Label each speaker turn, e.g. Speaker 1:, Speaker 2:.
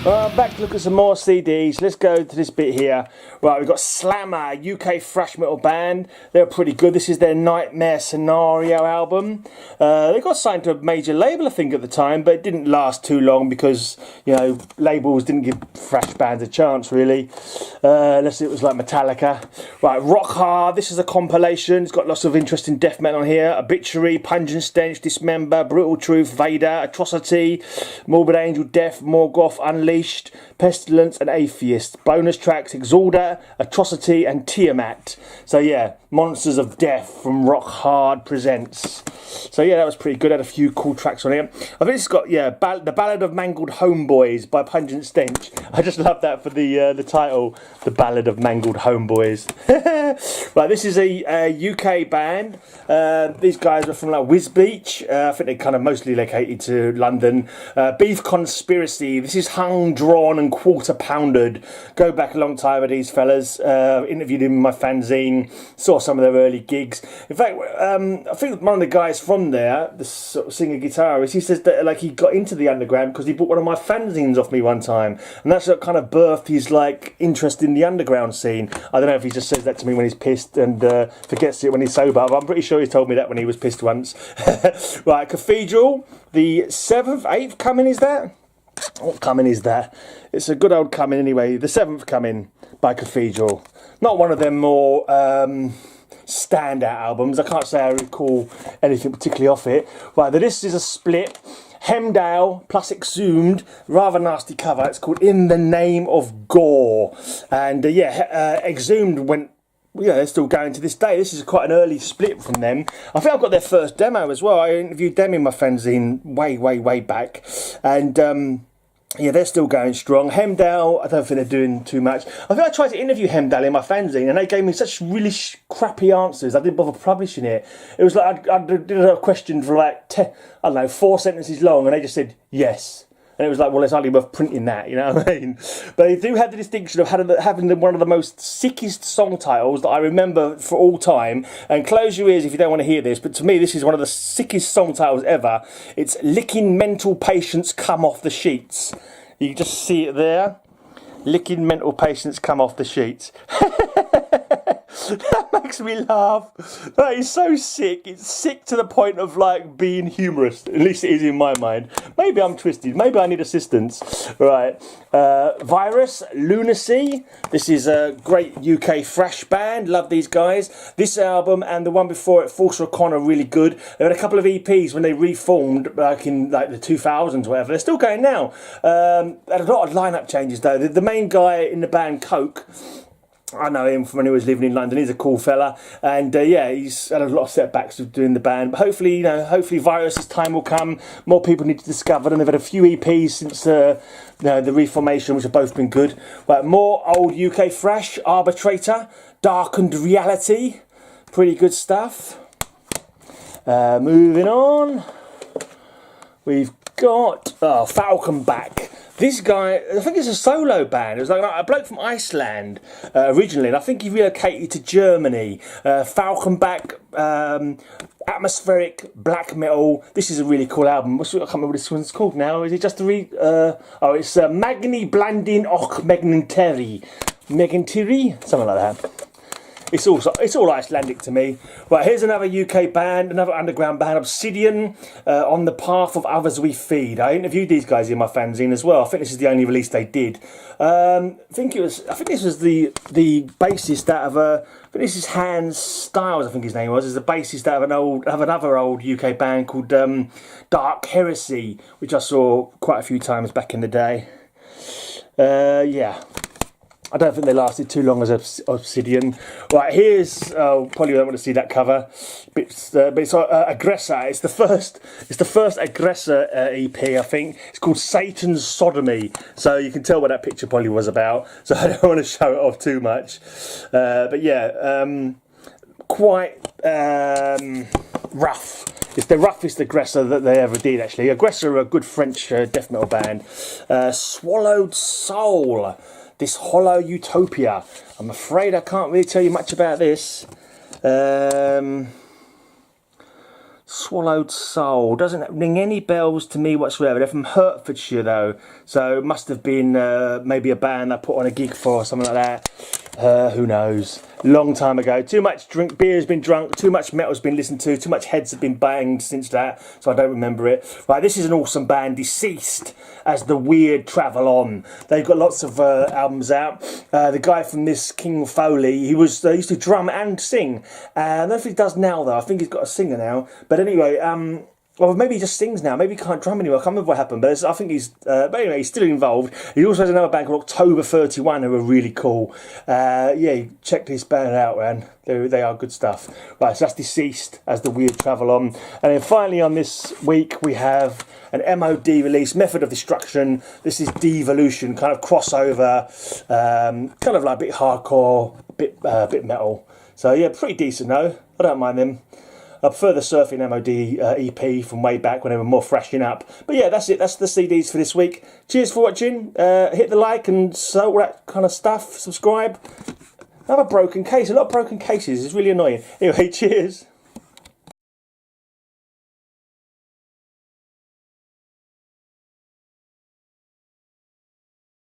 Speaker 1: Back to look at some more CDs. Let's go to this bit here. Right, we've got Slammer, UK thrash metal band. They're pretty good. This is their Nightmare Scenario album. They got signed to a major label, I think, at the time, but it didn't last too long because, you know, labels didn't give thrash bands a chance, really. Unless it was like Metallica. Right, Rock Hard. This is a compilation. It's got lots of interesting death metal on here. Obituary, Pungent Stench, Dismember, Brutal Truth, Vader, Atrocity, Morbid Angel, Death, Morgoth, Unleashed, Pestilence and Atheist. Bonus tracks Exalder, Atrocity and Tiamat. So yeah, Monsters of Death from Rock Hard presents. So yeah, that was pretty good. Had a few cool tracks on here. I think it's got, yeah, The Ballad of Mangled Homeboys by Pungent Stench. I just love that for the title, The Ballad of Mangled Homeboys. Right, this is a UK band. These guys are from like Wisbech. I think they're kind of mostly located to London. Beef Conspiracy. This is hung, drawn and quarter pounded. Go back a long time with these fellas. Interviewed them in my fanzine. Saw some of their early gigs. In fact, I think one of the guys from there, the sort of singer guitarist, he says that like he got into the underground because he bought one of my fanzines off me one time, and that's what kind of birthed his like interest in the underground scene. I don't know if he just says that to me when he's pissed and forgets it when he's sober, but I'm pretty sure he told me that when he was pissed once. Right, Cathedral, the 7th, 8th coming is that? What coming is that? It's a good old coming anyway. The 7th coming by Cathedral. Not one of them more standout albums. I can't say I recall anything particularly off it. Right, this is a split. Hemdale plus Exhumed, rather nasty cover. It's called In the Name of Gore. And Exhumed went, yeah, they're still going to this day. This is quite an early split from them. I think I've got their first demo as well. I interviewed them in my fanzine way back. And yeah, they're still going strong. Hemdale, I don't think they're doing too much. I think I tried to interview Hemdale in my fanzine and they gave me such really crappy answers. I didn't bother publishing it. It was like I did a question for like 4 sentences long and they just said yes. And it was like, well, it's hardly worth printing that, you know what I mean? But they do have the distinction of having one of the most sickest song titles that I remember for all time. And close your ears if you don't want to hear this, but to me, this is one of the sickest song titles ever. It's Licking Mental Patients Come Off the Sheets. You can just see it there. Licking Mental Patients Come Off the Sheets. That makes me laugh. That is so sick. It's sick to the point of like being humorous. At least it is in my mind. Maybe I'm twisted. Maybe I need assistance. Right. Virus, Lunacy. This is a great UK thrash band. Love these guys. This album and the one before it, False Recon, are really good. They had a couple of EPs when they reformed back in like the 2000s or whatever. They're still going now. Had a lot of lineup changes though. The main guy in the band, Coke, I know him from when he was living in London. He's a cool fella, and yeah, he's had a lot of setbacks with doing the band. But hopefully, hopefully, Virus's time will come. More people need to discover them. They've had a few EPs since the reformation, which have both been good. But more old UK thrash. Arbitrator, Darkened Reality, pretty good stuff. Moving on, we've got Falconback. This guy, I think it's a solo band. It was like a bloke from Iceland originally, and I think he relocated to Germany. Falconback, atmospheric black metal. This is a really cool album. I can't remember what this one's called now. Is it just it's Magni Blandin och Megninteri. Megninteri? Something like that. It's all Icelandic to me. Right, here's another UK band, another underground band, Obsidian, On the Path of Others We Feed. I interviewed these guys in my fanzine as well. I think this is the only release they did. I think this was the bassist out of I think this is Hans Styles, I think his name was. Is the bassist out of another old UK band called Dark Heresy, which I saw quite a few times back in the day. Yeah. I don't think they lasted too long as Obsidian. Right, here's probably don't want to see that cover, but it's Aggressor. It's the first Aggressor EP, I think. It's called Satan's Sodomy, so you can tell what that picture probably was about. So I don't want to show it off too much, but yeah, quite rough. It's the roughest Aggressor that they ever did, actually. Aggressor are a good French death metal band. Swallowed Soul. This Hollow Utopia. I'm afraid I can't really tell you much about this. Swallowed Soul. Doesn't ring any bells to me whatsoever. They're from Hertfordshire though, so it must have been maybe a band I put on a gig for or something like that. Who knows? Long time ago. Too much beer's been drunk, too much metal's been listened to, too much heads have been banged since that, so I don't remember it. Right, this is an awesome band, Deceased, as The Weird Travel On. They've got lots of albums out. The guy from this, King Foley, he used to drum and sing. I don't know if he does now though. I think he's got a singer now. But anyway, well, maybe he just sings now. Maybe he can't drum anymore. I can't remember what happened, but I think he's. But anyway, he's still involved. He also has another band called October 31 who are really cool. Yeah, check this band out, man. They are good stuff. Right, so that's Deceased as The Weird Travel On. And then finally on this week we have an MOD release, Method of Destruction. This is Devolution, kind of crossover, kind of like a bit hardcore, bit metal. So yeah, pretty decent though. I don't mind them. I prefer the Surfing MOD EP from way back when they were more freshening up. But yeah, that's it. That's the CDs for this week. Cheers for watching. Hit the like and so all that kind of stuff. Subscribe. Another broken case. A lot of broken cases. It's really annoying. Anyway, cheers.